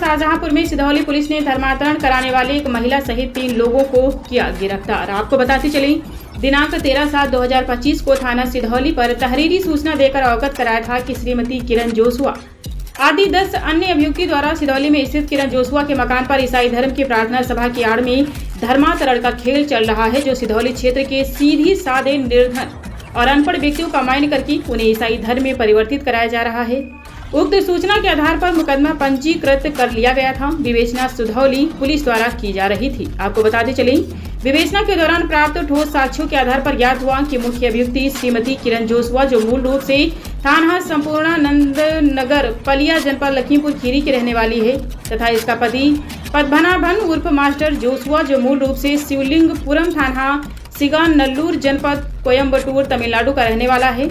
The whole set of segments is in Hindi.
शाहजहांपुर में सिधौली पुलिस ने धर्मांतरण कराने वाले एक महिला सहित 3 लोगों को किया गिरफ्तार। आपको बताते चले, दिनांक 13/7/2025 को थाना सिधौली पर तहरीरी सूचना देकर अवगत कराया था कि श्रीमती किरण जोशुआ आदि 10 अन्य अभियुक्तों द्वारा सिधौली में स्थित किरण जोशुआ के मकान पर ईसाई धर्म की प्रार्थना सभा की आड़ में धर्मांतरण का खेल चल रहा है, जो सिधौली क्षेत्र के सीधी साधे निर्धन और अनपढ़ व्यक्तियों का मायने करके उन्हें ईसाई धर्म में परिवर्तित कराया जा रहा है। उक्त सूचना के आधार पर मुकदमा पंजीकृत कर लिया गया था। विवेचना सिधौली पुलिस द्वारा की जा रही थी। आपको बताते चले, विवेचना के दौरान प्राप्त ठोस साक्ष्यों के आधार पर ज्ञात हुआ कि मुख्य अभियुक्ति श्रीमती किरण जोशुआ, जो मूल रूप से थाना संपूर्णानंद नगर पलिया जनपद लखीमपुर खीरी की रहने वाली है, तथा इसका पति पद्मनाभन उर्फ मास्टर जोशुआ, जो मूल रूप से शिवलिंगपुरम थाना सिगानल्लूर जनपद कोयम्बटूर तमिलनाडु का रहने वाला है,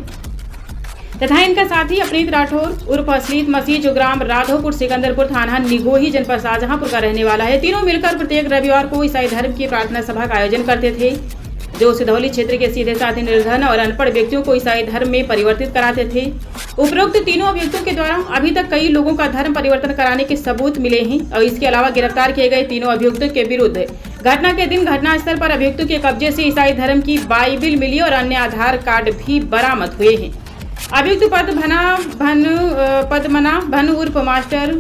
तथा इनका साथी अपनीत राठौर उर्फ असलीत मसीह, जो ग्राम राधोपुर सिकंदरपुर थाना निगोही जनपद शाहजहांपुर का रहने वाला है। तीनों मिलकर प्रत्येक रविवार को ईसाई धर्म की प्रार्थना सभा का आयोजन करते थे, जो सिधौली क्षेत्र के सीधे साधे निर्धन और अनपढ़ व्यक्तियों को ईसाई धर्म में परिवर्तित कराते थे। उपरोक्त तीनों अभियुक्तों के द्वारा अभी तक कई लोगों का धर्म परिवर्तन कराने के सबूत मिले हैं और इसके अलावा गिरफ्तार किए गए तीनों अभियुक्तों के विरुद्ध घटना के दिन घटनास्थल पर अभियुक्तों के कब्जे से ईसाई धर्म की बाइबिल मिली और अन्य आधार कार्ड भी बरामद हुए हैं। अभियुक्त पद्मनाभन उर्फ मास्टर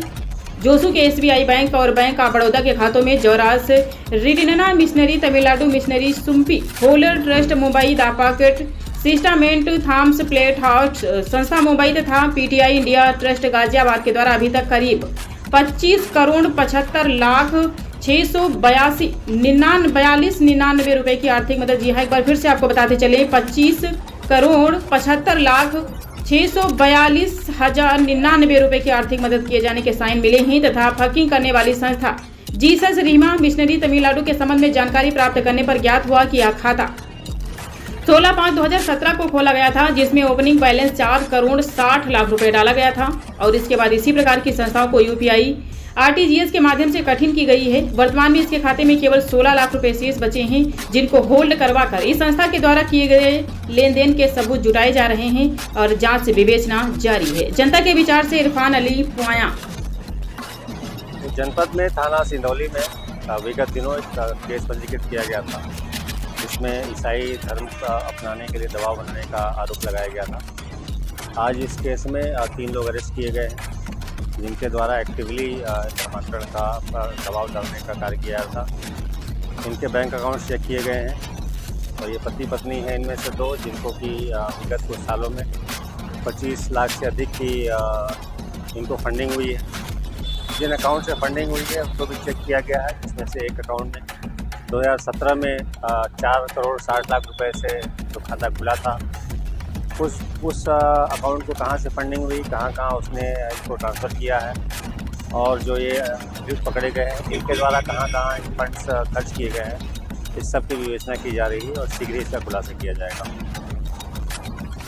जोशु के SBI बैंक और बैंक ऑफ बड़ौदा के खातों में जौरास रिटिनना मिशनरी तमिलनाडु मिशनरी सुम्पी होलर ट्रस्ट मुंबई द पॉकेट सिस्टामेंट थॉम्स प्लेट हाउस संस्था मुंबई तथा PTI इंडिया ट्रस्ट गाजियाबाद के द्वारा अभी तक करीब 25,65,682,42,99 रुपए की आर्थिक मदद दी है। एक बार फिर से आपको बताते चले, 25,75,642,99 रुपए की आर्थिक मदद किए जाने के साइन मिले हैं, तथा फकिंग करने वाली संस्था जीसस रीमा मिशनरी तमिलनाडु के संबंध में जानकारी प्राप्त करने पर ज्ञात हुआ कि यह खाता 16/5/2017 को खोला गया था, जिसमें ओपनिंग बैलेंस 4,60,00,000 रुपए डाला गया था और इसके बाद इसी प्रकार की संस्थाओं को UPI RTGS के माध्यम से गठन की गई है। वर्तमान में इसके खाते में केवल 16 लाख रुपए शेष बचे हैं, जिनको होल्ड करवाकर इस संस्था के द्वारा किए गए लेन देन के सबूत जुटाए जा रहे हैं और जांच से विवेचना जारी है। जनता के विचार से इरफान अली पुआया। जनपद में थाना सिंधौली में विगत दिनों एक केस पंजीकृत किया गया था, जिसमें ईसाई धर्म का अपनाने के लिए दबाव बनाने का आरोप लगाया गया था। आज इस केस में 3 लोग अरेस्ट किए गए हैं, जिनके द्वारा एक्टिवली धर्मांतरण का दबाव डालने का कार्य किया था। इनके बैंक अकाउंट चेक किए गए हैं और ये पति पत्नी हैं इनमें से 2, जिनको कि विगत कुछ सालों में 25 लाख से अधिक की इनको फंडिंग हुई है। जिन अकाउंट से फंडिंग हुई है उसको भी चेक किया गया है, जिसमें से एक अकाउंट में 2017 में 4,60,00,000 रुपए से जो खाता खुला था, उस अकाउंट को कहाँ से फंडिंग हुई, कहाँ उसने इसको ट्रांसफ़र किया है और जो ये अभियुक्त पकड़े गए हैं इनके द्वारा कहाँ फंड्स खर्च किए गए हैं, इस सब की विवेचना की जा रही है और शीघ्र ही इसका खुलासा किया जाएगा।